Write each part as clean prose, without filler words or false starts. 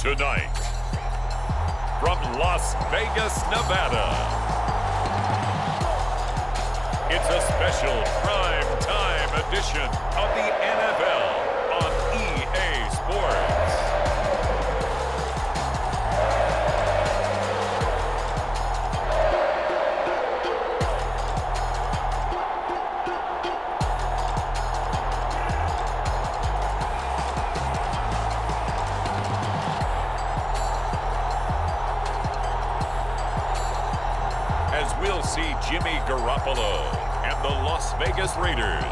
Tonight, from Las Vegas, Nevada, it's a special prime time edition of the NFL on EA Sports. As we'll see Jimmy Garoppolo and the Las Vegas Raiders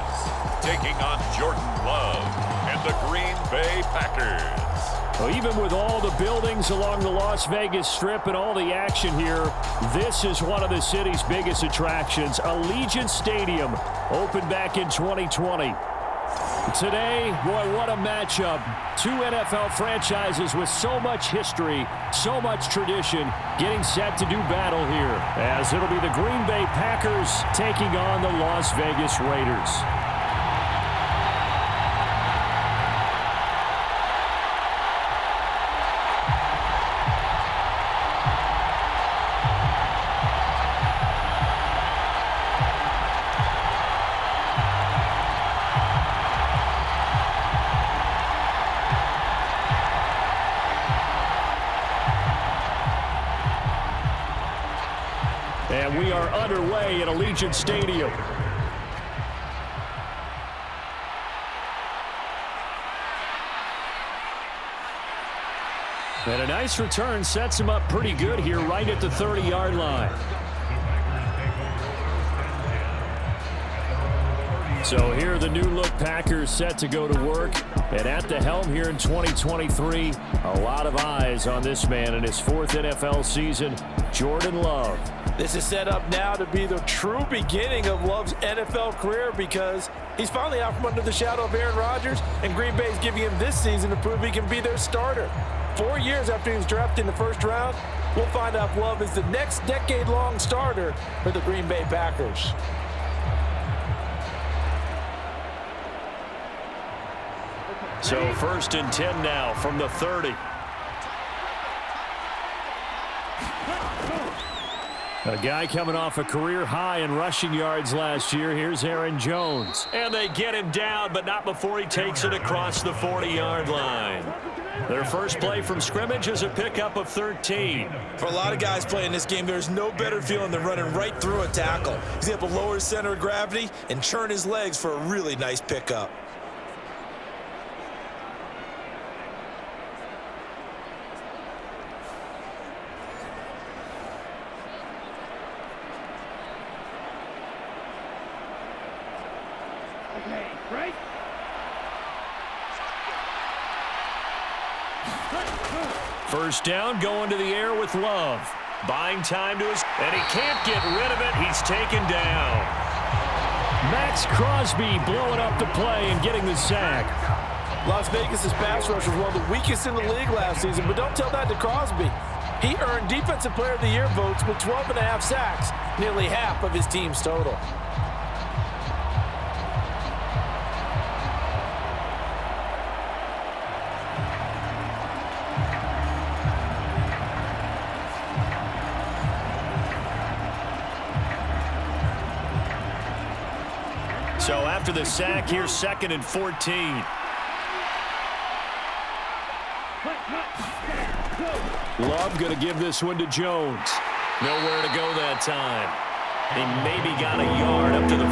taking on Jordan Love and the Green Bay Packers. Well, even with all the buildings along the Las Vegas Strip and all the action here, this is one of the city's biggest attractions. Allegiant Stadium opened back in 2020. Today, boy, what a matchup. Two NFL franchises with so much history, so much tradition, getting set to do battle here, as it'll be the Green Bay Packers taking on the Las Vegas Raiders. And we are underway at Allegiant Stadium. And a nice return sets him up pretty good here right at the 30-yard line. So here are the new-look Packers set to go to work. And at the helm here in 2023, a lot of eyes on this man in his fourth NFL season, Jordan Love. This is set up now to be the true beginning of Love's NFL career because he's finally out from under the shadow of Aaron Rodgers, and Green Bay is giving him this season to prove he can be their starter. 4 years after he was drafted in the first round, we'll find out if Love is the next decade-long starter for the Green Bay Packers. So 1st and 10 now from the 30. A guy coming off a career high in rushing yards last year. Here's Aaron Jones. And they get him down, but not before he takes it across the 40-yard line. Their first play from scrimmage is a pickup of 13. For a lot of guys playing this game, there's no better feeling than running right through a tackle. He's able to lower his center of gravity and churn his legs for a really nice pickup. First down, going to the air with Love. Buying time to his, and he can't get rid of it. He's taken down. Max Crosby blowing up the play and getting the sack. Las Vegas' pass rush was one of the weakest in the league last season, but don't tell that to Crosby. He earned Defensive Player of the Year votes with 12.5 sacks, nearly half of his team's total. So after the sack, here's 2nd and 14. Love going to give this one to Jones. Nowhere to go that time. He maybe got a yard up to the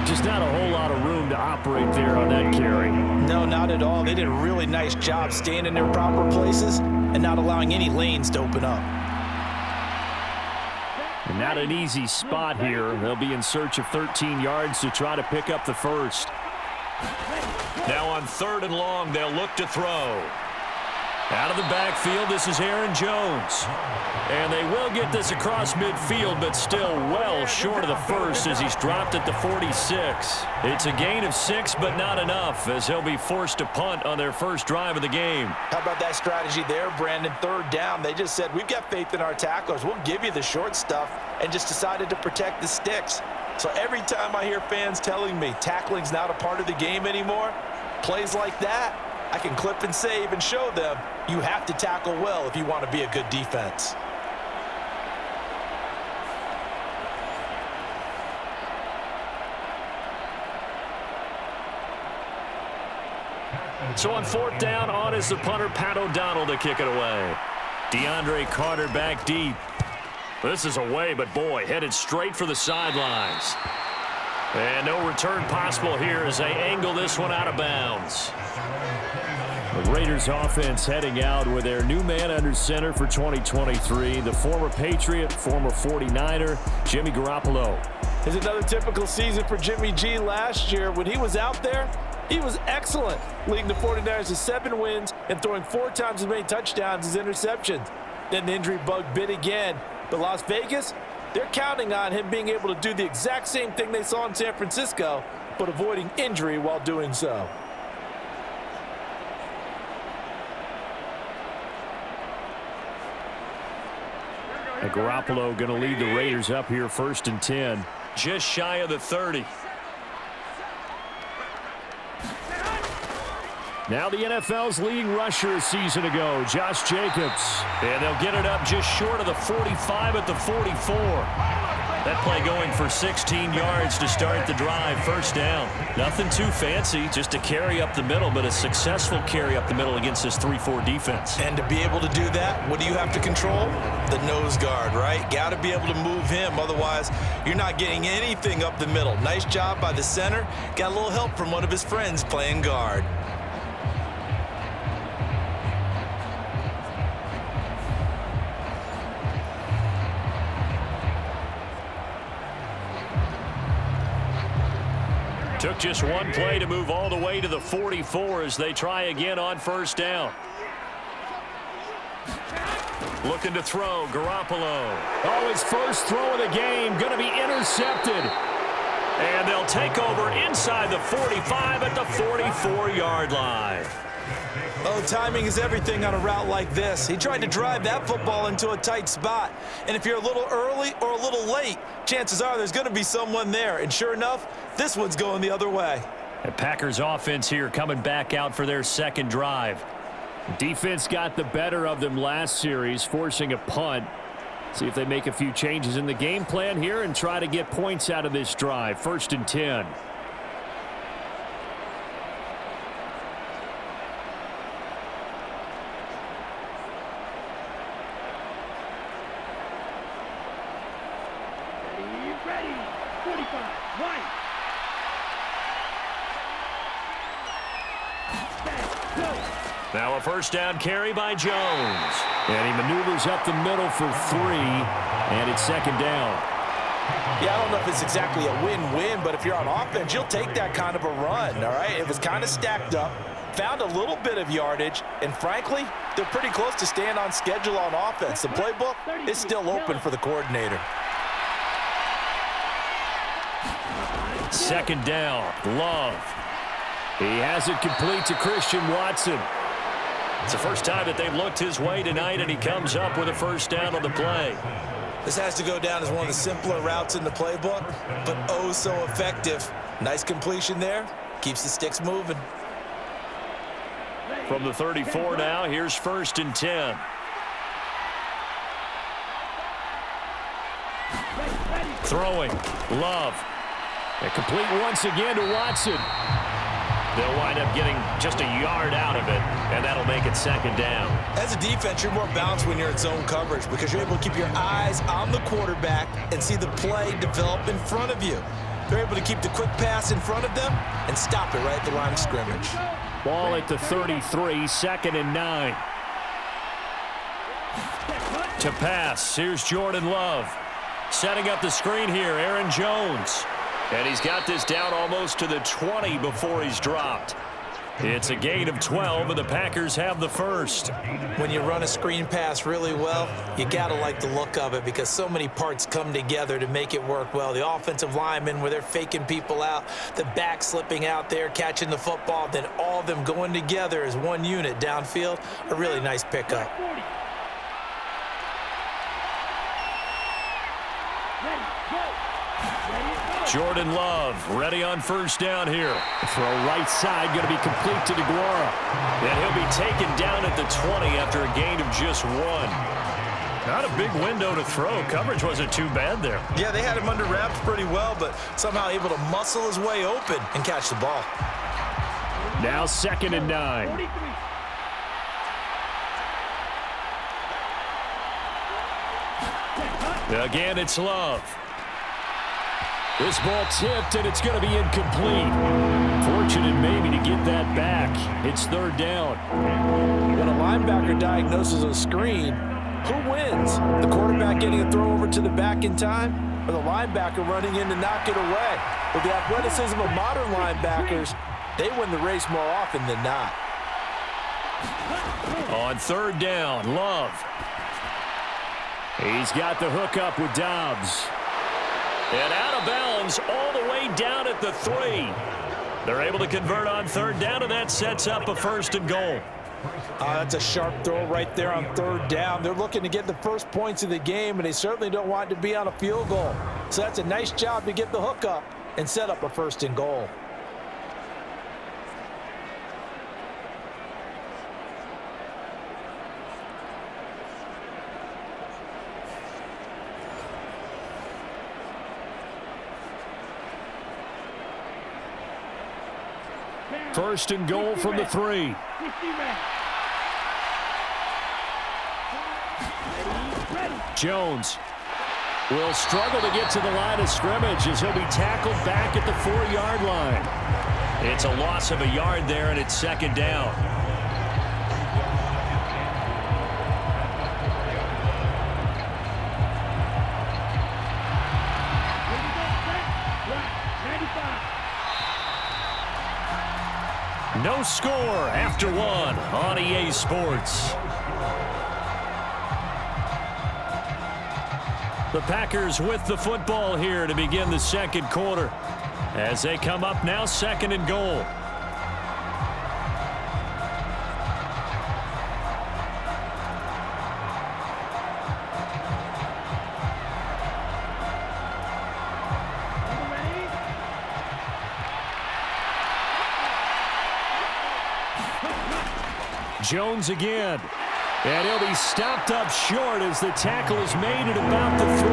40. Just not a whole lot of room to operate there on that carry. No, not at all. They did a really nice job staying in their proper places and not allowing any lanes to open up. And not an easy spot here. They'll be in search of 13 yards to try to pick up the first. Now on 3rd and long, they'll look to throw. Out of the backfield, this is Aaron Jones. And they will get this across midfield, but still well short of the first as he's dropped at the 46. It's a gain of 6, but not enough, as he'll be forced to punt on their first drive of the game. How about that strategy there, Brandon? 3rd down, they just said, we've got faith in our tacklers. We'll give you the short stuff, and just decided to protect the sticks. So every time I hear fans telling me tackling's not a part of the game anymore, plays like that, I can clip and save and show them you have to tackle well if you want to be a good defense. So on 4th down, on is the punter, Pat O'Donnell, to kick it away. DeAndre Carter back deep. This is away, but boy, headed straight for the sidelines. And no return possible here as they angle this one out of bounds. The Raiders offense heading out with their new man under center for 2023, the former Patriot, former 49er, Jimmy Garoppolo. It's another typical season for Jimmy G. Last year, when he was out there, he was excellent, leading the 49ers to 7 wins and throwing 4 times as many touchdowns as interceptions. Then the injury bug bit again. But Las Vegas, they're counting on him being able to do the exact same thing they saw in San Francisco, but avoiding injury while doing so. And Garoppolo going to lead the Raiders up here 1st and 10. Just shy of the 30. Now the NFL's leading rusher a season ago, Josh Jacobs. And they'll get it up just short of the 45 at the 44. That play going for 16 yards to start the drive, 1st down. Nothing too fancy, just a carry up the middle, but a successful carry up the middle against this 3-4 defense. And to be able to do that, what do you have to control? The nose guard, right? Got to be able to move him, otherwise you're not getting anything up the middle. Nice job by the center. Got a little help from one of his friends playing guard. Took just one play to move all the way to the 44 as they try again on 1st down. Looking to throw, Garoppolo. Oh, his first throw of the game, going to be intercepted. And they'll take over inside the 45 at the 44-yard line. Oh, timing is everything on a route like this. He tried to drive that football into a tight spot. And if you're a little early or a little late, chances are there's going to be someone there. And sure enough, this one's going the other way. The Packers offense here coming back out for their 2nd drive. Defense got the better of them last series, forcing a punt. See if they make a few changes in the game plan here and try to get points out of this drive. 1st and 10. Now a 1st down carry by Jones. And he maneuvers up the middle for 3. And it's 2nd down. Yeah, I don't know if it's exactly a win-win, but if you're on offense, you'll take that kind of a run, all right? It was kind of stacked up, found a little bit of yardage, and frankly, they're pretty close to staying on schedule on offense. The playbook is still open for the coordinator. 2nd down, Love. He has it complete to Christian Watson. It's the first time that they've looked his way tonight, and he comes up with a 1st down on the play. This has to go down as one of the simpler routes in the playbook, but oh so effective. Nice completion there. Keeps the sticks moving. From the 34 now, here's 1st and 10. Throwing, Love. And complete once again to Watson. They'll wind up getting just a yard out of it, and that'll make it 2nd down. As a defense, you're more balanced when you're in zone coverage because you're able to keep your eyes on the quarterback and see the play develop in front of you. They're able to keep the quick pass in front of them and stop it right at the line of scrimmage. Ball at the 33, 2nd and 9. To pass, here's Jordan Love. Setting up the screen here, Aaron Jones. And he's got this down almost to the 20 before he's dropped. It's a gain of 12, and the Packers have the 1st. When you run a screen pass really well, you got to like the look of it because so many parts come together to make it work well. The offensive linemen, where they're faking people out, the back slipping out there, catching the football, then all of them going together as one unit downfield. A really nice pickup. Jordan Love ready on first down here. Throw right side going to be complete to DeGuara. And he'll be taken down at the 20 after a gain of just 1. Not a big window to throw. Coverage wasn't too bad there. Yeah, they had him under wraps pretty well, but somehow able to muscle his way open and catch the ball. Now 2nd and 9. Again, it's Love. This ball tipped, and it's going to be incomplete. Fortunate maybe to get that back. It's 3rd down. When a linebacker diagnoses a screen, who wins? The quarterback getting a throw over to the back in time, or the linebacker running in to knock it away? With the athleticism of modern linebackers, they win the race more often than not. On 3rd down, Love. He's got the hook up with Dobbs. And out of bounds all the way down at the 3. They're able to convert on 3rd down, and that sets up a 1st and goal. That's a sharp throw right there on 3rd down. They're looking to get the first points of the game, and they certainly don't want it to be on a field goal. So that's a nice job to get the hook up and set up a 1st and goal. First and goal from the 3. Jones will struggle to get to the line of scrimmage as he'll be tackled back at the 4-yard line. It's a loss of a yard there, and it's 2nd down. No score after 1 on EA Sports. The Packers with the football here to begin the 2nd quarter. As they come up now, 2nd and goal. Jones again. And he'll be stopped up short as the tackle is made at about the 3.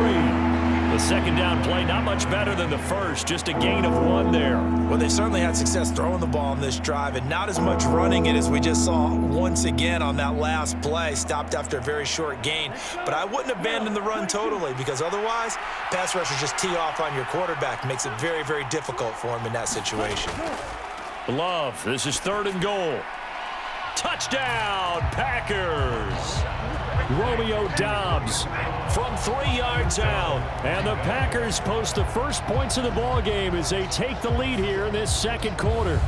The 2nd down play, not much better than the first, just a gain of 1 there. Well, they certainly had success throwing the ball on this drive, and not as much running it as we just saw once again on that last play. Stopped after a very short gain. But I wouldn't abandon the run totally, because otherwise, pass rushers just tee off on your quarterback. Makes it very, very difficult for him in that situation. Love, this is 3rd and goal. Touchdown, Packers! Romeo Dobbs from 3 yards out. And the Packers post the first points of the ball game as they take the lead here in this 2nd quarter.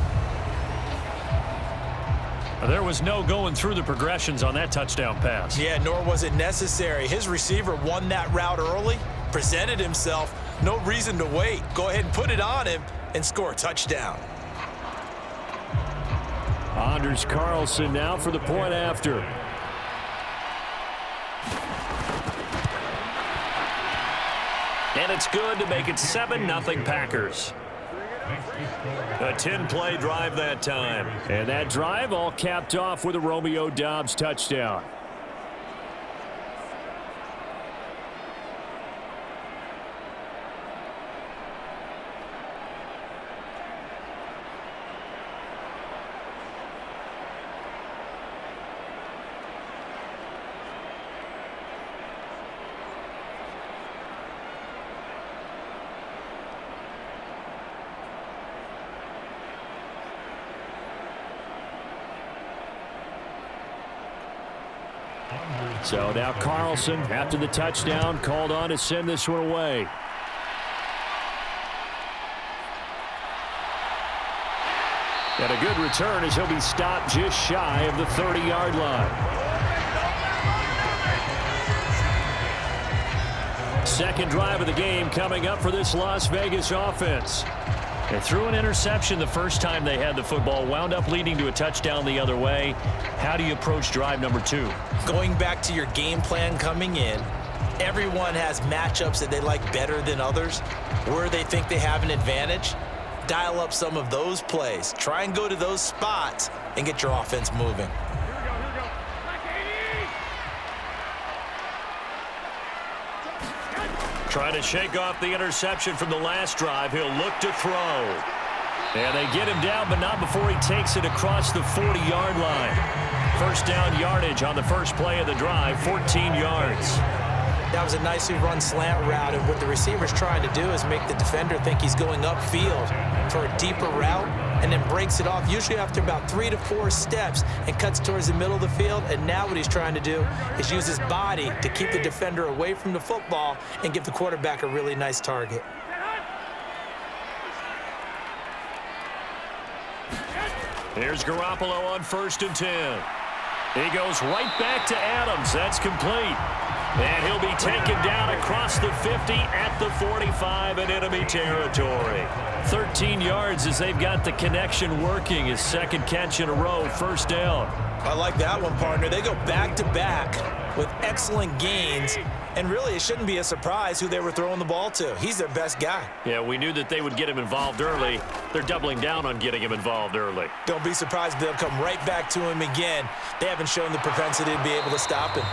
There was no going through the progressions on that touchdown pass. Yeah, nor was it necessary. His receiver won that route early, presented himself. No reason to wait. Go ahead and put it on him and score a touchdown. Anders Carlson now for the point after. And it's good to make it 7-0 Packers. A 10-play drive that time. And that drive all capped off with a Romeo Dobbs touchdown. So now Carlson, after the touchdown, called on to send this one away. And a good return as he'll be stopped just shy of the 30-yard line. Second drive of the game coming up for this Las Vegas offense. They threw an interception the first time they had the football, wound up leading to a touchdown the other way. How do you approach drive number 2? Going back to your game plan coming in, Everyone has matchups that they like better than others, where they think they have an advantage. Dial up some of those plays. Try and go to those spots and get your offense moving. Trying to shake off the interception from the last drive. He'll look to throw. And they get him down, but not before he takes it across the 40-yard line. First down yardage on the first play of the drive, 14 yards. That was a nicely run slant route, and what the receiver's trying to do is make the defender think he's going upfield for a deeper route, and then breaks it off, usually after about 3 to 4 steps, and cuts towards the middle of the field. And now what he's trying to do is use his body to keep the defender away from the football and give the quarterback a really nice target. Here's Garoppolo on 1st and 10. He goes right back to Adams. That's complete. And he'll be taken down across the 50 at the 45 in enemy territory. 13 yards as they've got the connection working. His second catch in a row, first down. I like that one, partner. They go back-to-back with excellent gains. And really, it shouldn't be a surprise who they were throwing the ball to. He's their best guy. Yeah, we knew that they would get him involved early. They're doubling down on getting him involved early. Don't be surprised they'll come right back to him again. They haven't shown the propensity to be able to stop him.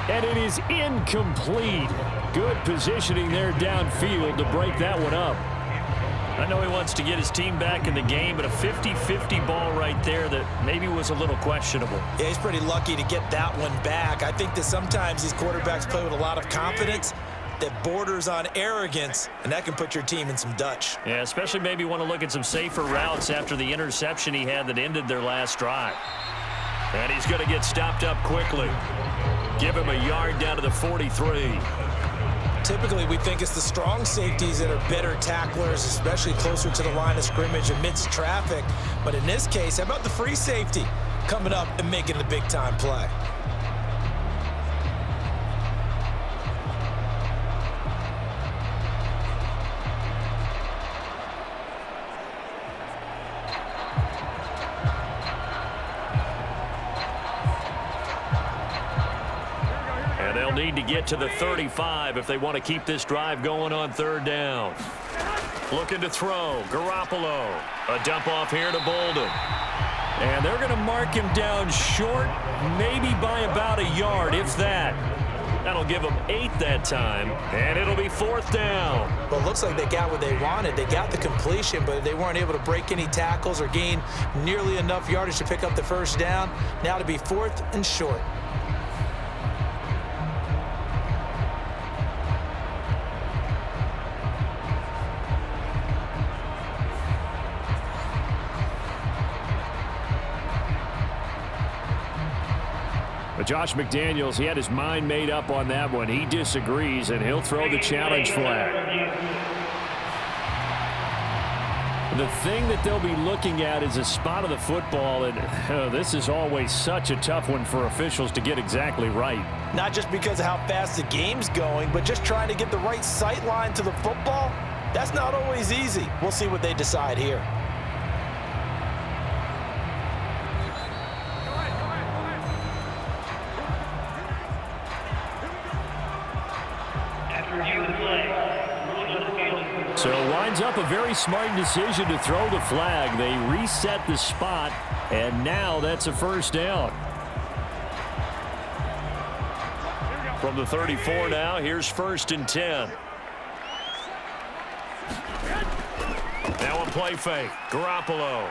And it is incomplete. Good positioning there downfield to break that one up. I know he wants to get his team back in the game, but a 50-50 ball right there that maybe was a little questionable. Yeah, he's pretty lucky to get that one back. I think that sometimes these quarterbacks play with a lot of confidence that borders on arrogance, and that can put your team in some Dutch. Yeah, especially maybe want to look at some safer routes after the interception he had that ended their last drive. And he's going to get stopped up quickly. Give him a yard down to the 43. Typically, we think it's the strong safeties that are better tacklers, especially closer to the line of scrimmage amidst traffic. But in this case, how about the free safety coming up and making the big-time play? Need to get to the 35 if they want to keep this drive going on 3rd down. Looking to throw. Garoppolo. A dump off here to Bolden. And they're going to mark him down short, maybe by about a yard, if that. That'll give them 8 that time, and it'll be 4th down. Well, it looks like they got what they wanted. They got the completion, but they weren't able to break any tackles or gain nearly enough yardage to pick up the first down. Now to be 4th and short. But Josh McDaniels, he had his mind made up on that one. He disagrees, and he'll throw the challenge flag. The thing that they'll be looking at is a spot of the football, and this is always such a tough one for officials to get exactly right. Not just because of how fast the game's going, but just trying to get the right sight line to the football. That's not always easy. We'll see what they decide here. So it winds up a very smart decision to throw the flag. They reset the spot, and now that's a first down. From the 34 now, here's 1st and 10. Now a play fake. Garoppolo.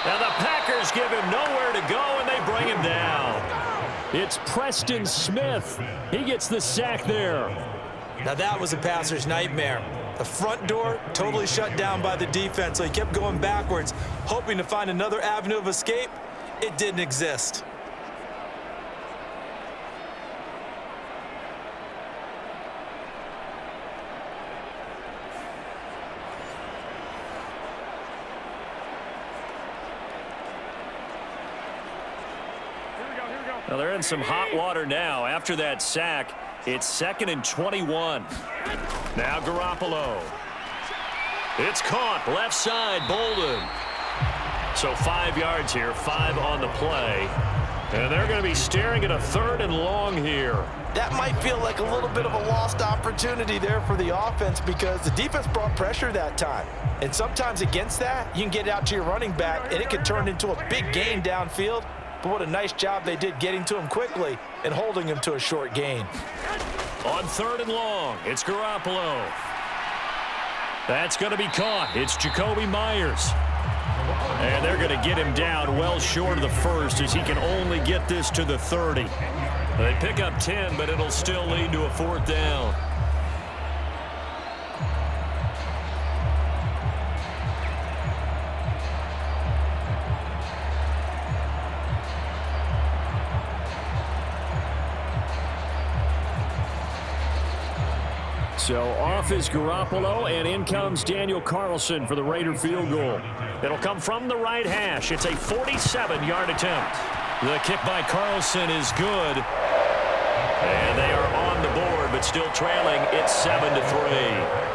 Now the Packers give him nowhere to go, and they bring him down. It's Preston Smith. He gets the sack there. Now that was a passer's nightmare. The front door totally shut down by the defense, so he kept going backwards, hoping to find another avenue of escape. It didn't exist. Well, they're in some hot water now. After that sack, it's 2nd and 21. Now Garoppolo. It's caught. Left side, Bolden. So 5 yards here, 5 on the play. And they're going to be staring at a 3rd and long here. That might feel like a little bit of a lost opportunity there for the offense because the defense brought pressure that time. And sometimes against that, you can get out to your running back, and it can turn into a big gain downfield. But what a nice job they did getting to him quickly and holding him to a short gain. On 3rd and long, it's Garoppolo. That's going to be caught. It's Jacoby Myers. And they're going to get him down well short of the 1st as he can only get this to the 30. They pick up 10, but it'll still lead to a 4th down. So off is Garoppolo, and in comes Daniel Carlson for the Raider field goal. It'll come from the right hash. It's a 47-yard attempt. The kick by Carlson is good. And they are on the board, but still trailing. It's 7-3.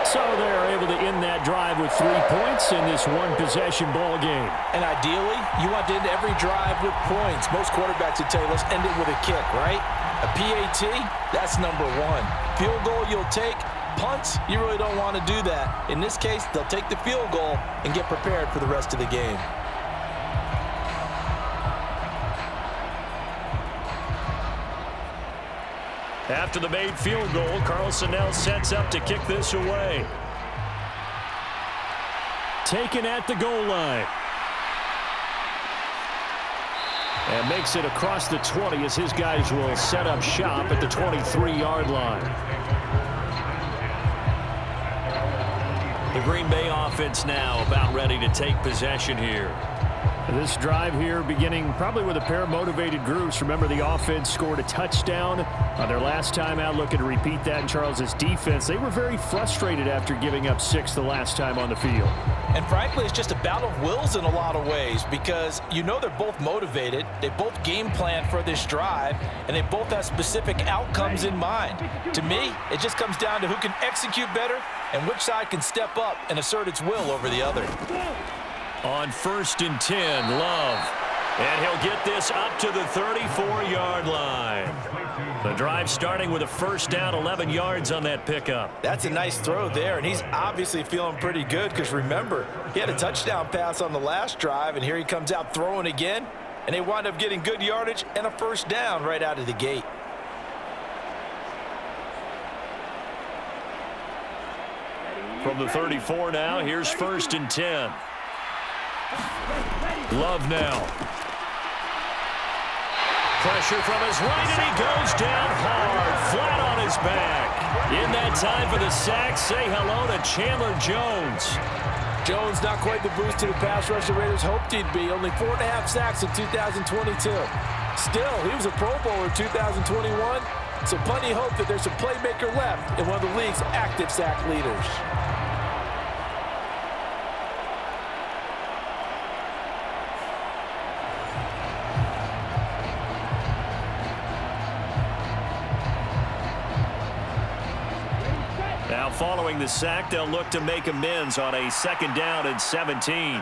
So they're able to end that drive with 3 points in this one-possession ball game. And ideally, you want to end every drive with points. Most quarterbacks would tell you, let's end it with a kick, right? A PAT, that's number 1. Field goal you'll take. Punts, you really don't want to do that. In this case, they'll take the field goal and get prepared for the rest of the game. After the made field goal, Carlson now sets up to kick this away. Taken at the goal line. And makes it across the 20 as his guys will set up shop at the 23-yard line. The Green Bay offense now about ready to take possession here. This drive here beginning probably with a pair of motivated groups. Remember, the offense scored a touchdown on their last time out, looking to repeat that in Charles's defense. They were very frustrated after giving up 6 the last time on the field. And frankly, it's just a battle of wills in a lot of ways because you know they're both motivated. They both game plan for this drive, and they both have specific outcomes in mind. To me, it just comes down to who can execute better and which side can step up and assert its will over the other. On 1st and 10, Love. And he'll get this up to the 34-yard line. The drive starting with a 1st down, 11 yards on that pickup. That's a nice throw there, and he's obviously feeling pretty good because remember, he had a touchdown pass on the last drive, and here he comes out throwing again, and they wind up getting good yardage and a 1st down right out of the gate. From the 34 now, here's 1st and 10. Love now. Pressure from his right, and he goes down hard, flat on his back. In that time for the sack, say hello to Chandler Jones. Jones not quite the boost to the pass rush the Raiders hoped he'd be. Only 4.5 sacks in 2022. Still, he was a Pro Bowler in 2021, so plenty of hope that there's a playmaker left and one of the league's active sack leaders. Now following the sack, they'll look to make amends on a 2nd down and 17.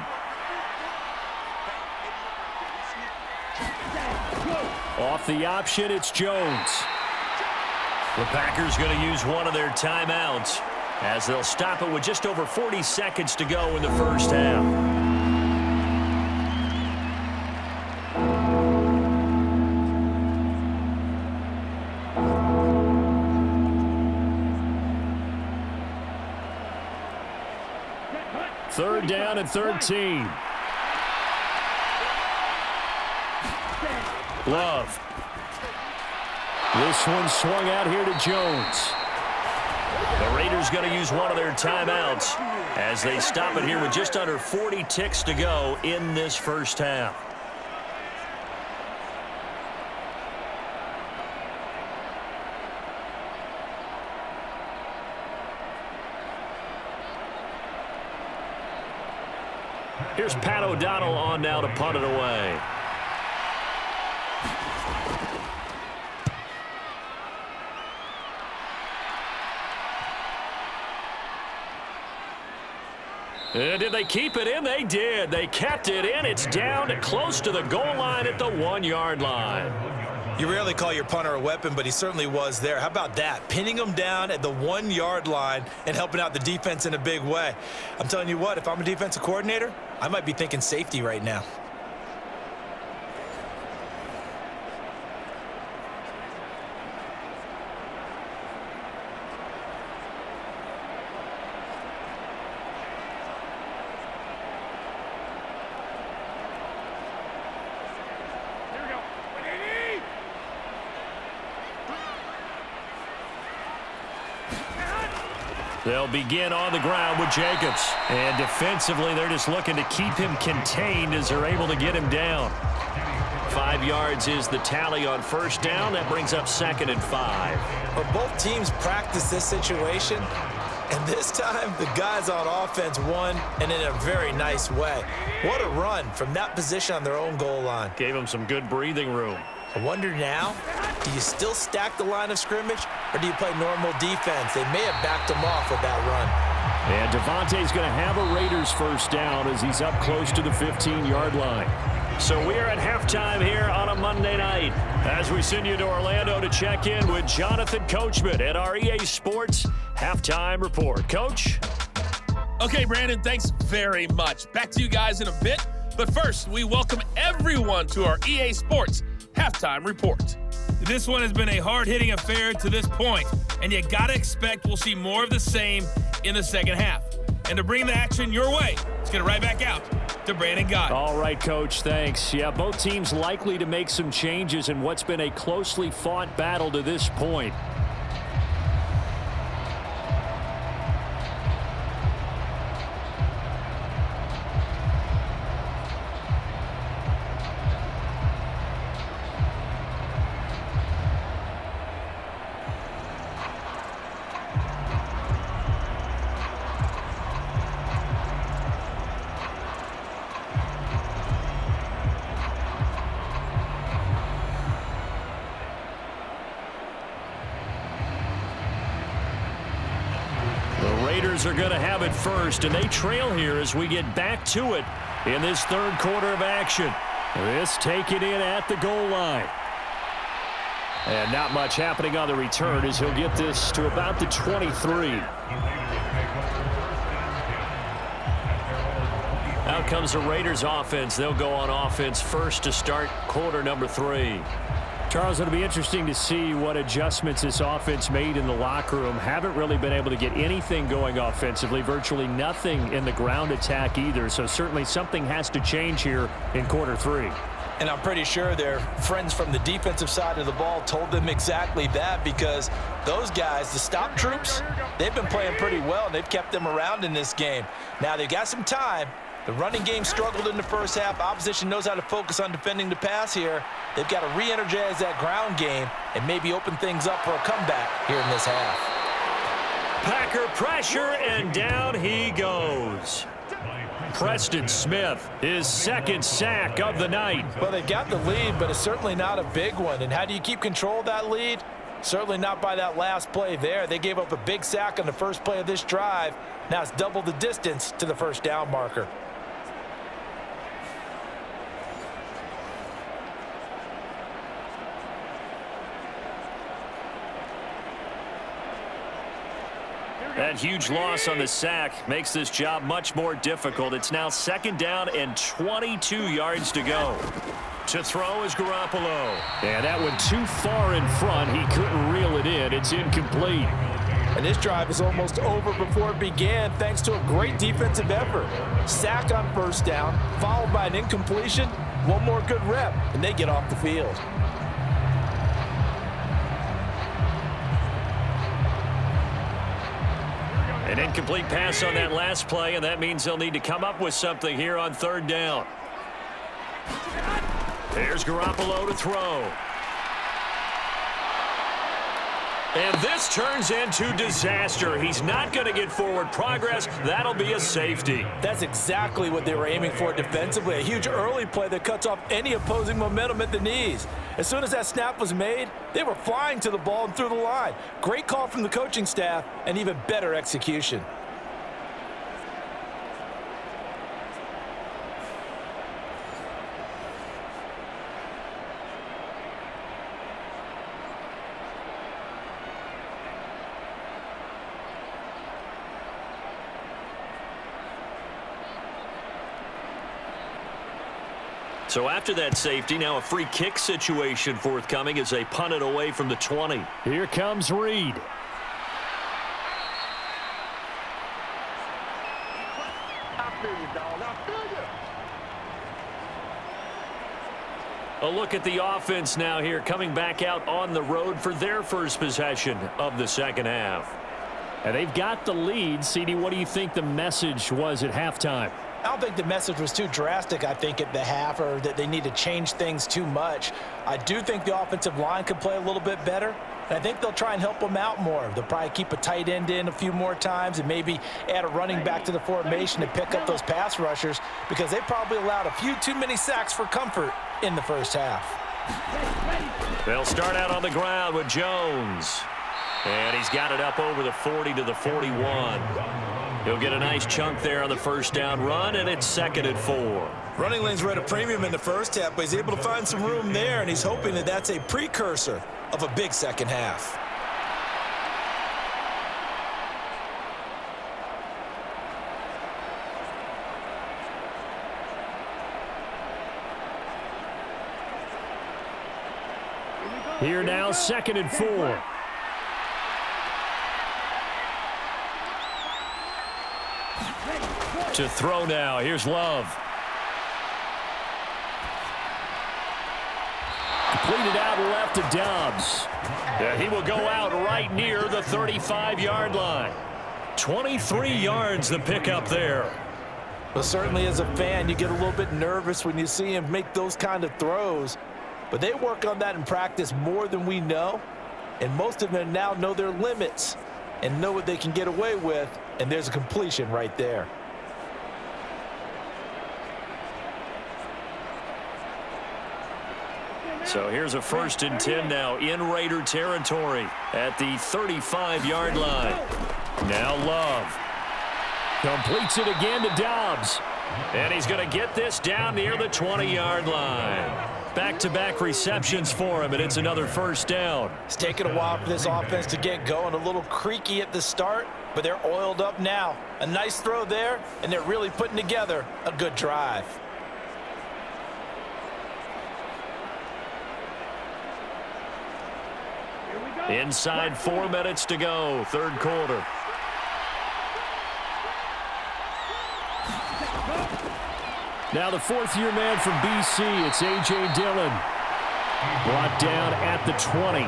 Off the option, it's Jones. The Packers going to use one of their timeouts as they'll stop it with just over 40 seconds to go in the 1st half. Third down and 13. Love. This one swung out here to Jones. The Raiders going to use one of their timeouts as they stop it here with just under 40 ticks to go in this 1st half. Here's Pat O'Donnell on now to punt it away. Did they keep it in? They did. They kept it in. It's down close to the goal line at the 1-yard line. You rarely call your punter a weapon, but he certainly was there. How about that? Pinning him down at the 1-yard line and helping out the defense in a big way. I'm telling you what, if I'm a defensive coordinator, I might be thinking safety right now. They'll begin on the ground with Jacobs. And defensively, they're just looking to keep him contained as they're able to get him down. 5 yards is the tally on first down. That brings up 2nd and 5. But both teams practice this situation, and this time the guys on offense won, and in a very nice way. What a run from that position on their own goal line. Gave him some good breathing room. I wonder now, do you still stack the line of scrimmage, or do you play normal defense? They may have backed him off with that run. And Davante's going to have a Raiders first down as he's up close to the 15-yard line. So we're at halftime here on a Monday night as we send you to Orlando to check in with Jonathan Coachman at our EA Sports Halftime Report. Coach? Okay, Brandon, thanks very much. Back to you guys in a bit. But first, we welcome everyone to our EA Sports Halftime Report. This one has been a hard-hitting affair to this point, and you gotta expect we'll see more of the same in the second half. And to bring the action your way, let's get it right back out to Brandon Gott. All right, Coach, thanks. Yeah, both teams likely to make some changes in what's been a closely fought battle to this point. Are going to have it first, and they trail here as we get back to it in this third quarter of action. This taken in at the goal line. And not much happening on the return as he'll get this to about the 23. Out comes the Raiders offense. They'll go on offense first to start quarter number 3. Charles, it'll be interesting to see what adjustments this offense made in the locker room. Haven't really been able to get anything going offensively, virtually nothing in the ground attack either. So certainly something has to change here in quarter 3. And I'm pretty sure their friends from the defensive side of the ball told them exactly that, because those guys, the stop troops, they've been playing pretty well, and they've kept them around in this game. Now they've got some time. The running game struggled in the first half. Opposition knows how to focus on defending the pass here. They've got to re-energize that ground game and maybe open things up for a comeback here in this half. Packer pressure, and down he goes. Preston Smith, his second sack of the night. Well, they got the lead, but it's certainly not a big one. And how do you keep control of that lead? Certainly not by that last play there. They gave up a big sack on the first play of this drive. Now it's double the distance to the first down marker. That huge loss on the sack makes this job much more difficult. It's now 2nd down and 22 yards to go. To throw is Garoppolo. And that one too far in front. He couldn't reel it in. It's incomplete. And this drive is almost over before it began, thanks to a great defensive effort. Sack on first down, followed by an incompletion. One more good rep, and they get off the field. An incomplete pass on that last play, and that means they'll need to come up with something here on 3rd down. There's Garoppolo to throw. And this turns into disaster. He's not going to get forward progress. That'll be a safety. That's exactly what they were aiming for defensively. A huge early play that cuts off any opposing momentum at the knees. As soon as that snap was made, they were flying to the ball and through the line. Great call from the coaching staff and even better execution. So after that safety, now a free kick situation forthcoming as they punt it away from the 20. Here comes Reed. A look at the offense now here, coming back out on the road for their first possession of the second half. And they've got the lead. CD, what do you think the message was at halftime? I don't think the message was too drastic, I think, at the half, or that they need to change things too much. I do think the offensive line could play a little bit better, and I think they'll try and help them out more. They'll probably keep a tight end in a few more times and maybe add a running back to the formation to pick up those pass rushers, because they probably allowed a few too many sacks for comfort in the first half. They'll start out on the ground with Jones. And he's got it up over the 40 to the 41. He'll get a nice chunk there on the first down run, and it's 2nd and 4. Running lanes were at a premium in the first half, but he's able to find some room there, and he's hoping that that's a precursor of a big second half. Here now, 2nd and 4. To throw now. Here's Love. Completed out left to Dobbs. He will go out right near the 35-yard line. 23 yards the pickup there. Well, certainly as a fan, you get a little bit nervous when you see him make those kind of throws. But they work on that in practice more than we know. And most of them now know their limits and know what they can get away with. And there's a completion right there. So here's a 1st and 10 now in Raider territory at the 35-yard line. Now Love completes it again to Dobbs. And he's going to get this down near the 20-yard line. Back-to-back receptions for him, and it's another first down. It's taken a while for this offense to get going. A little creaky at the start, but they're oiled up now. A nice throw there, and they're really putting together a good drive. Inside 4 minutes to go, third quarter. Now the 4th-year man from BC, it's A.J. Dillon. Brought down at the 20.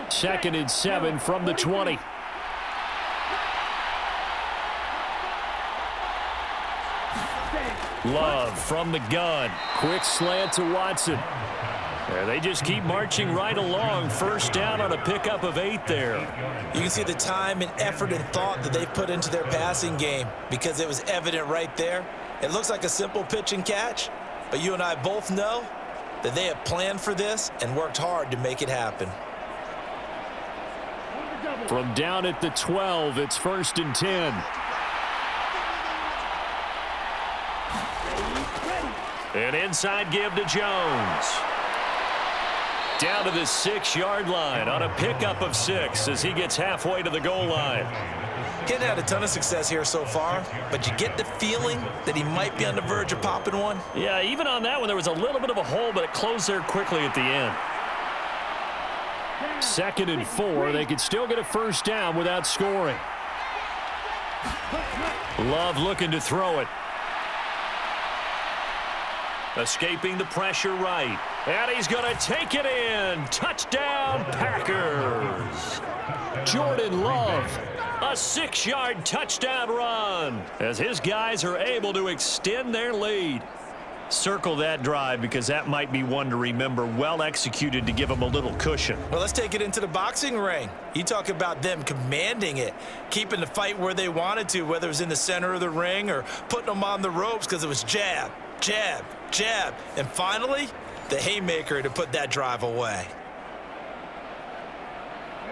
Second and 7 from the 20. Love from the gun. Quick slant to Watson. They just keep marching right along. First down on a pickup of 8 there. You can see the time and effort and thought that they've put into their passing game because it was evident right there. It looks like a simple pitch and catch, but you and I both know that they have planned for this and worked hard to make it happen. From down at the 12, it's 1st and 10. An inside give to Jones. Down to the 6-yard line on a pickup of 6 as he gets halfway to the goal line. He hasn't had a ton of success here so far, but you get the feeling that he might be on the verge of popping one. Yeah, even on that one, there was a little bit of a hole, but it closed there quickly at the end. 2nd and 4. They could still get a first down without scoring. Love looking to throw it. Escaping the pressure right. And he's going to take it in. Touchdown, Packers. Jordan Love, a 6-yard touchdown run as his guys are able to extend their lead. Circle that drive because that might be one to remember. Well executed to give them a little cushion. Well, let's take it into the boxing ring. You talk about them commanding it, keeping the fight where they wanted to, whether it was in the center of the ring or putting them on the ropes because it was jab, jab, jab. And finally, the haymaker to put that drive away.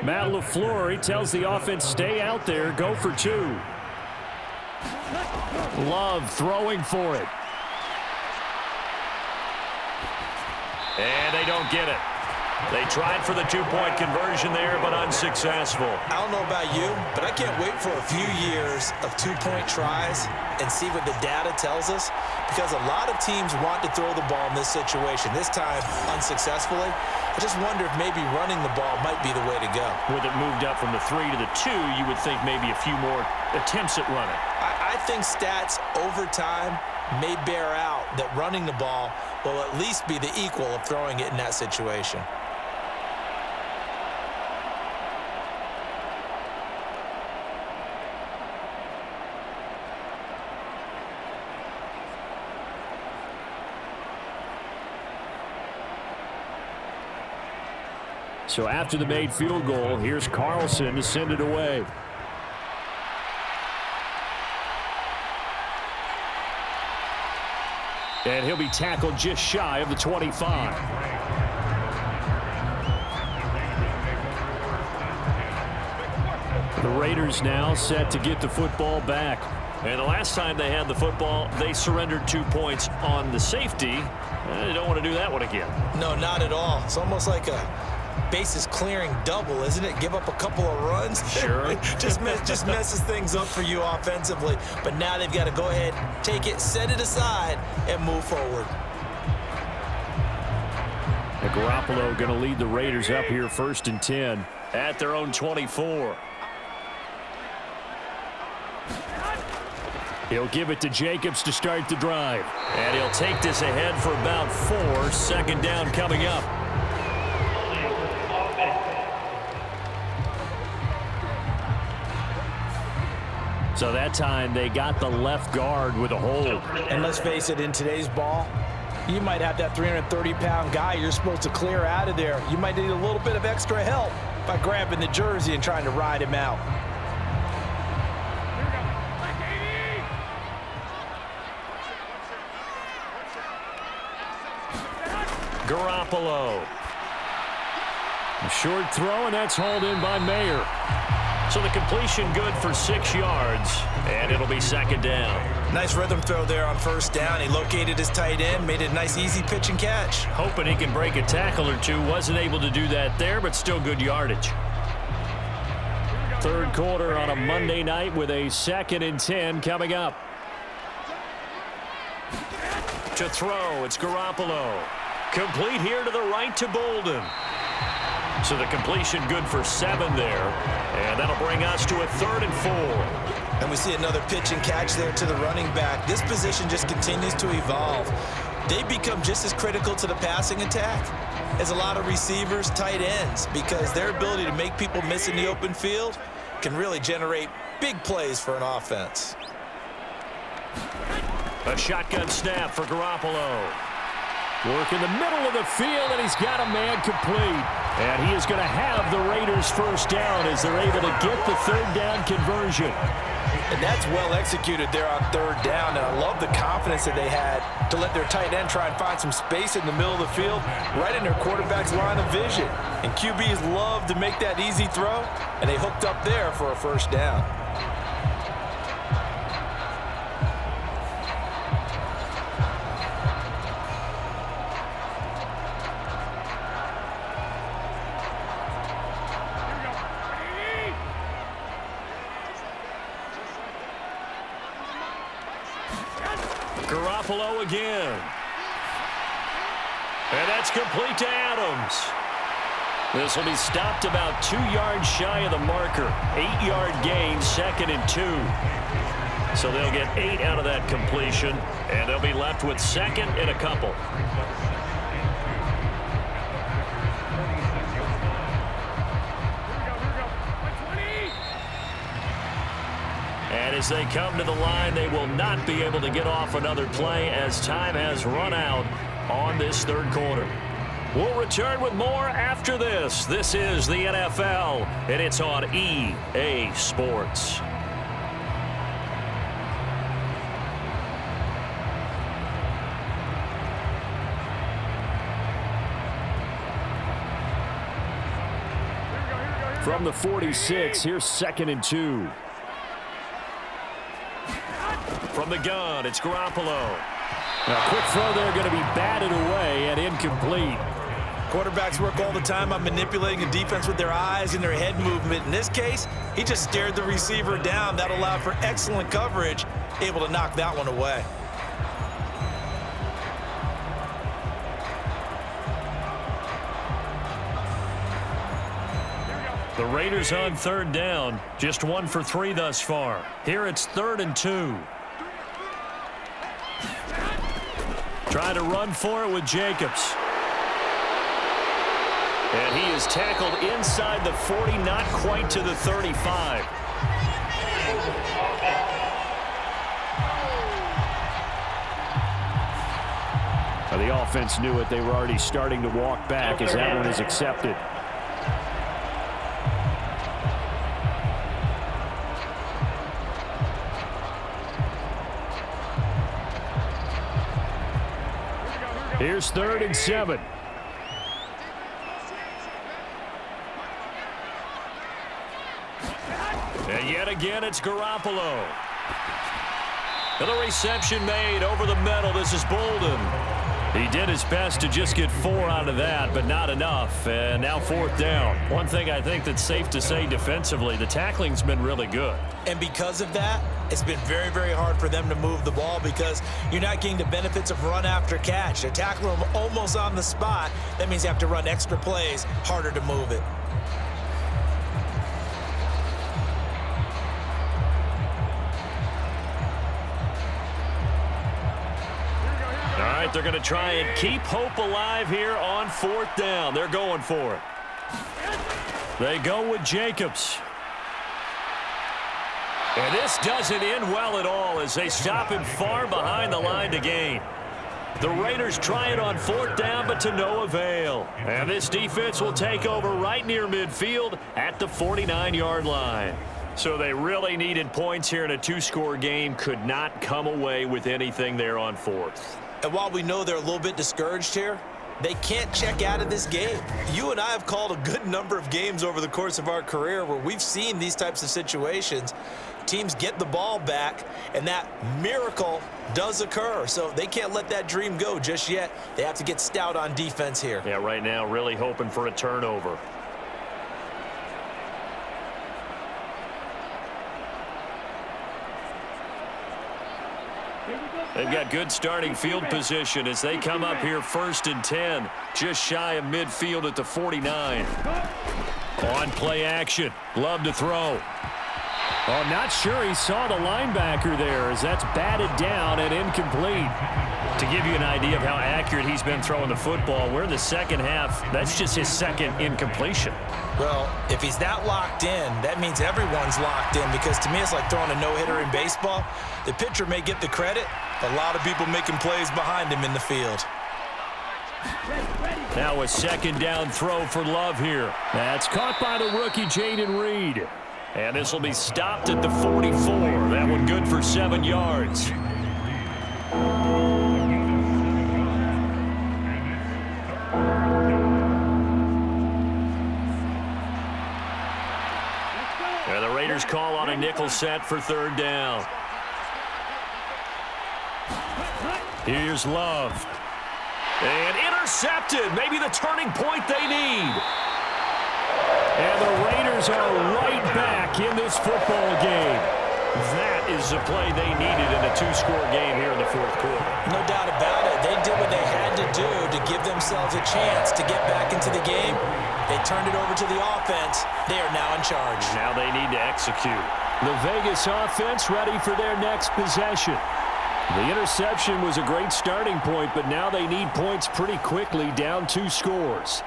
Matt LaFleur, he tells the offense, stay out there, go for 2. Love throwing for it. And they don't get it. They tried for the 2-point conversion there, but unsuccessful. I don't know about you, but I can't wait for a few years of 2-point tries and see what the data tells us, because a lot of teams want to throw the ball in this situation. This time, unsuccessfully. I just wonder if maybe running the ball might be the way to go. With it moved up from the 3 to the 2, you would think maybe a few more attempts at running. I think stats over time may bear out that running the ball will at least be the equal of throwing it in that situation. So after the made field goal, here's Carlson to send it away. And he'll be tackled just shy of the 25. The Raiders now set to get the football back. And the last time they had the football, they surrendered 2 points on the safety. They don't want to do that one again. No, not at all. It's almost like a bases clearing double, isn't it? Give up a couple of runs. Sure. just messes things up for you offensively. But now they've got to go ahead, take it, set it aside, and move forward. And Garoppolo going to lead the Raiders up here 1st and 10 at their own 24. He'll give it to Jacobs to start the drive. And he'll take this ahead for about 4. 2nd down coming up. So that time they got the left guard with a hold. And let's face it, in today's ball, you might have that 330-pound guy you're supposed to clear out of there. You might need a little bit of extra help by grabbing the jersey and trying to ride him out. Garoppolo. A short throw, and that's hauled in by Mayer. So the completion good for 6 yards, and it'll be 2nd down. Nice rhythm throw there on 1st down. He located his tight end, made it a nice easy pitch and catch. Hoping he can break a tackle or two. Wasn't able to do that there, but still good yardage. 3rd quarter on a Monday night with a 2nd and 10 coming up. To throw, it's Garoppolo. Complete here to the right to Bolden. So the completion good for 7 there. And that'll bring us to a 3rd and 4. And we see another pitch and catch there to the running back. This position just continues to evolve. They become just as critical to the passing attack as a lot of receivers, tight ends, because their ability to make people miss in the open field can really generate big plays for an offense. A shotgun snap for Garoppolo. Work in the middle of the field, and he's got a man complete. And he is going to have the Raiders 1st down as they're able to get the 3rd down conversion. And that's well executed there on 3rd down. And I love the confidence that they had to let their tight end try and find some space in the middle of the field, right in their quarterback's line of vision. And QBs love to make that easy throw, and they hooked up there for a 1st down. Garoppolo again. And that's complete to Adams. This will be stopped about 2 yards shy of the marker. 8-yard gain, 2nd and 2. So they'll get 8 out of that completion, and they'll be left with 2nd and a couple. And as they come to the line, they will not be able to get off another play as time has run out on this 3rd quarter. We'll return with more after this. This is the NFL, and it's on EA Sports. from the 46. Here's 2nd and 2. From the gun, it's Garoppolo. A quick throw there, going to be batted away and incomplete. Quarterbacks work all the time on manipulating a defense with their eyes and their head movement. In this case, he just stared the receiver down. That allowed for excellent coverage, able to knock that one away. The Raiders on 3rd down, just 1 for 3 thus far. Here it's 3rd and 2. Trying to run for it with Jacobs. And he is tackled inside the 40, not quite to the 35. The offense knew it. They were already starting to walk back as that one is accepted. Here's 3rd and 7. And yet again, it's Garoppolo. And the reception made over the middle. This is Bolden. He did his best to just get 4 out of that, but not enough. And now 4th down. One thing I think that's safe to say defensively, the tackling's been really good. And because of that, it's been very, very hard for them to move the ball because you're not getting the benefits of run after catch. They're tackling them almost on the spot. That means you have to run extra plays, harder to move it. All right, they're going to try and keep hope alive here on 4th down. They're going for it. They go with Jacobs. And this doesn't end well at all as they stop him far behind the line to gain. The Raiders try it on 4th down, but to no avail. And this defense will take over right near midfield at the 49-yard line. So they really needed points here in a 2-score game. Could not come away with anything there on 4th. And while we know they're a little bit discouraged here, they can't check out of this game. You and I have called a good number of games over the course of our career where we've seen these types of situations. Teams get the ball back, and that miracle does occur. So they can't let that dream go just yet. They have to get stout on defense here. Yeah, right now really hoping for a turnover. They've got good starting field position as they come up here 1st and 10, just shy of midfield at the 49. On play action, Love to throw. Oh, I'm not sure he saw the linebacker there as that's batted down and incomplete. To give you an idea of how accurate he's been throwing the football, we're in the 2nd half. That's just his 2nd incompletion. Well, if he's that locked in, that means everyone's locked in because to me it's like throwing a no-hitter in baseball. The pitcher may get the credit, but a lot of people making plays behind him in the field. Now a 2nd down throw for Love here. That's caught by the rookie Jayden Reed. And this will be stopped at the 44. That one good for 7 yards. And the Raiders call on a nickel set for 3rd down. Here's Love. And intercepted. Maybe the turning point they need. And the Raiders are right back in this football game. That is the play they needed in a 2-score game here in the 4th quarter. No doubt about it. They did what they had to do to give themselves a chance to get back into the game. They turned it over to the offense. They are now in charge. Now they need to execute. The Vegas offense ready for their next possession. The interception was a great starting point, but now they need points pretty quickly, down 2 scores.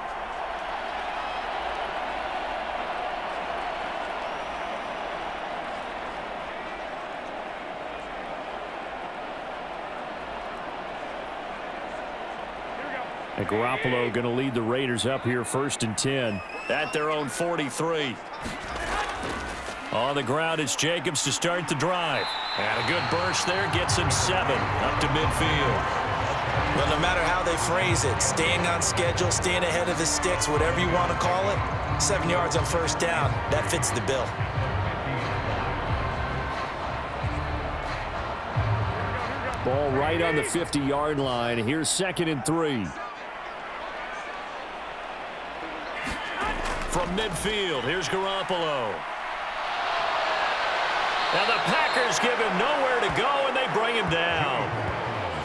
And Garoppolo going to lead the Raiders up here 1st and 10 at their own 43. On the ground, it's Jacobs to start the drive. And a good burst there gets him 7 up to midfield. Well, no matter how they phrase it, staying on schedule, staying ahead of the sticks, whatever you want to call it, 7 yards on first down, that fits the bill. Ball right on the 50-yard line. Here's 2nd and 3. From midfield, here's Garoppolo. Now the Packers give him nowhere to go, and they bring him down.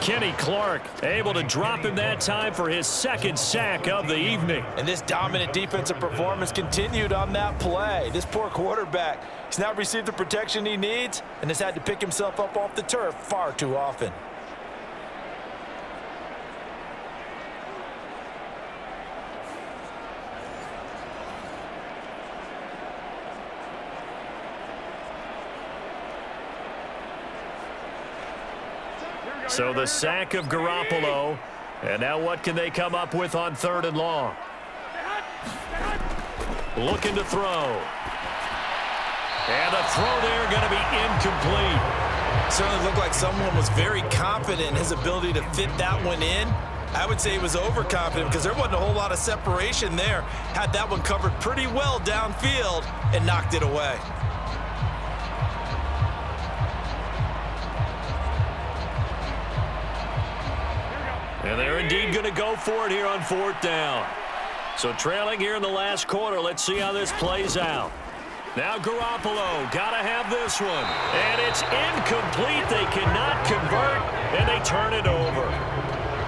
Kenny Clark able to drop him that time for his 2nd sack of the evening. And this dominant defensive performance continued on that play. This poor quarterback has not received the protection he needs and has had to pick himself up off the turf far too often. So the sack of Garoppolo. And now what can they come up with on 3rd and long? Looking to throw. And the throw there going to be incomplete. Certainly looked like someone was very confident in his ability to fit that one in. I would say he was overconfident because there wasn't a whole lot of separation there. Had that one covered pretty well downfield and knocked it away. And they're indeed going to go for it here on 4th down. So trailing here in the last quarter. Let's see how this plays out. Now Garoppolo got to have this one. And it's incomplete. They cannot convert, and they turn it over.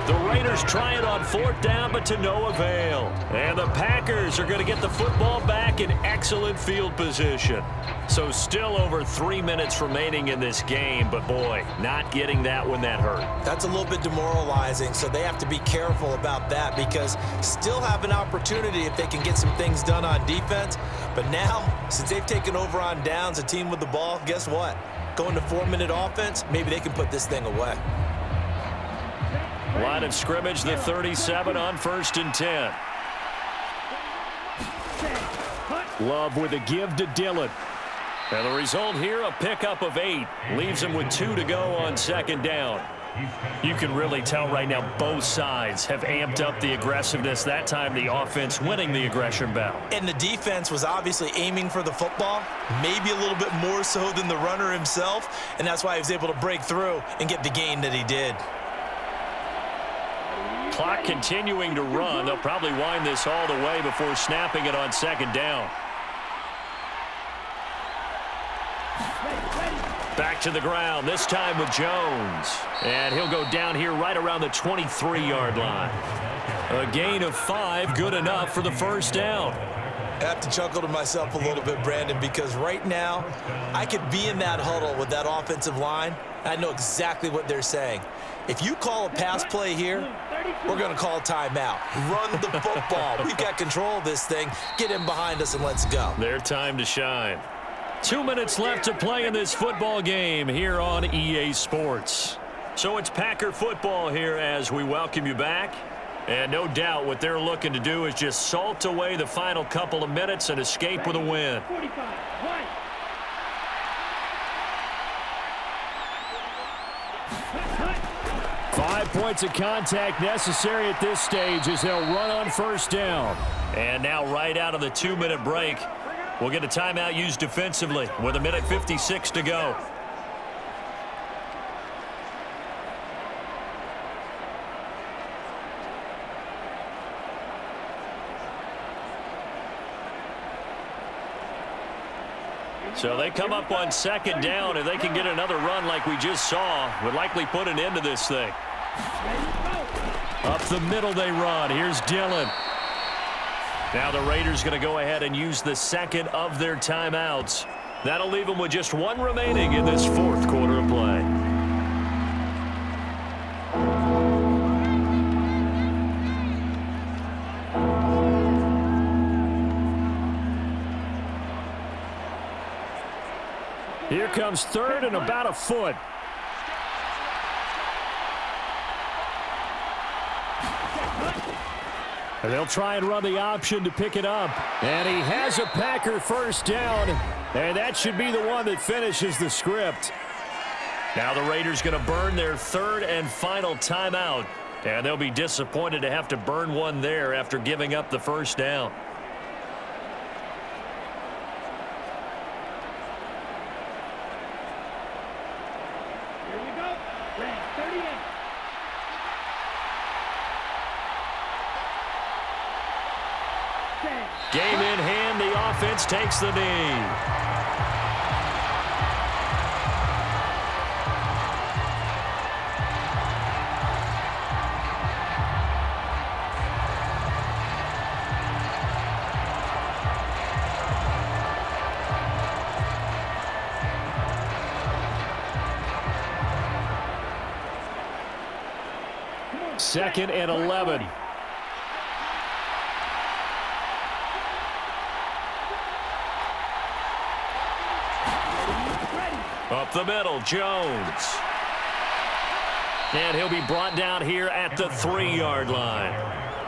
The Raiders try it on 4th down, but to no avail. And the Packers are going to get the football back in excellent field position. So still over 3 minutes remaining in this game, but boy, not getting that one that hurt. That's a little bit demoralizing, so they have to be careful about that because still have an opportunity if they can get some things done on defense. But now, since they've taken over on downs, a team with the ball, guess what? Going to 4-minute offense, maybe they can put this thing away. Line of scrimmage, the 37 on 1st and 10. Love with a give to Dillon. And the result here, a pickup of 8. Leaves him with 2 to go on 2nd down. You can really tell right now both sides have amped up the aggressiveness. That time the offense winning the aggression battle. And the defense was obviously aiming for the football, maybe a little bit more so than the runner himself, and that's why he was able to break through and get the gain that he did. Clock continuing to run. They'll probably wind this all the way before snapping it on 2nd down. Back to the ground, this time with Jones. And he'll go down here right around the 23-yard line. A gain of 5, good enough for the 1st down. I have to chuckle to myself a little bit, Brandon, because right now I could be in that huddle with that offensive line. I know exactly what they're saying. If you call a pass play here, we're going to call timeout. Run the football. We've got control of this thing. Get him behind us and let's go. Their time to shine. 2 minutes left to play in this football game here on EA Sports. So it's Packer football here as we welcome you back. And no doubt what they're looking to do is just salt away the final couple of minutes and escape with a win. 5 points of contact necessary at this stage as they'll run on 1st down. And now right out of the 2-minute break, we'll get a timeout used defensively with 1:56 to go. So they come up on 2nd down, and they can get another run like we just saw. Would likely put an end to this thing. Up the middle they run. Here's Dillon. Now the Raiders going to go ahead and use the 2nd of their timeouts. That'll leave them with just 1 remaining in this 4th quarter of play. Here comes 3rd and about a foot. And they'll try and run the option to pick it up. And he has a Packer 1st down. And that should be the one that finishes the script. Now the Raiders going to burn their 3rd and final timeout And they'll be disappointed to have to burn one there after giving up the first down. Here we go. Red 38. Game in hand, the offense takes the knee. Second and 11. Up the middle, Jones. And he'll be brought down here at the 3-yard line.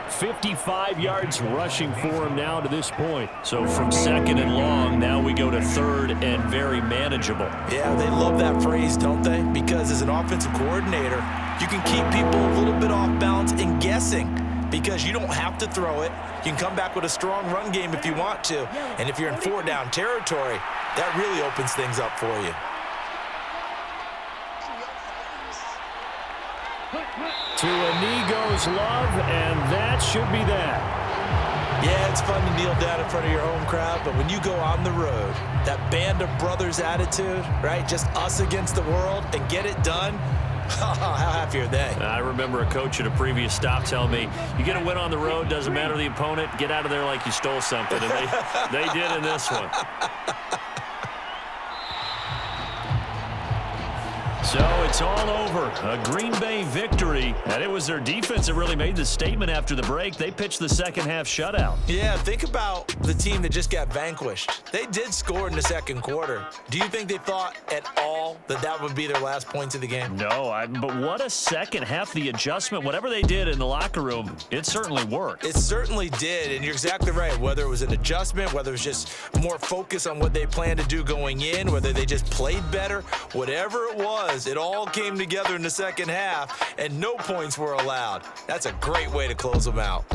55 yards rushing for him now to this point. So from second and long, now we go to third and very manageable. Yeah, they love that phrase, don't they? Because as an offensive coordinator, you can keep people a little bit off balance and guessing because you don't have to throw it. You can come back with a strong run game if you want to. And if you're in 4-down territory, that really opens things up for you. To a knee goes Love, and that should be that. Yeah, it's fun to kneel down in front of your home crowd, but when you go on the road, that band of brothers attitude, right? Just us against the world and get it done. How happy are they? I remember a coach at a previous stop telling me, you get a win on the road, doesn't matter the opponent, get out of there like you stole something. And they did in this one. So it's all over. A Green Bay victory. And it was their defense that really made the statement after the break. They pitched the second half shutout. Yeah, think about the team that just got vanquished. They did score in the second quarter. Do you think they thought at all that that would be their last points of the game? No, but what a second half. The adjustment, whatever they did in the locker room, it certainly worked. It certainly did, and you're exactly right. Whether it was an adjustment, whether it was just more focus on what they planned to do going in, whether they just played better, whatever it was, it all came together in the second half, and no points were allowed. That's a great way to close them out.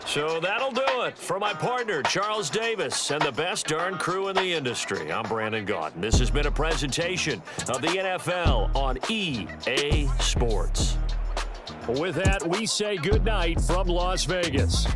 So that'll do it for my partner, Charles Davis, and the best darn crew in the industry. I'm Brandon Gaudin. This has been a presentation of the NFL on EA Sports. With that, we say goodnight from Las Vegas.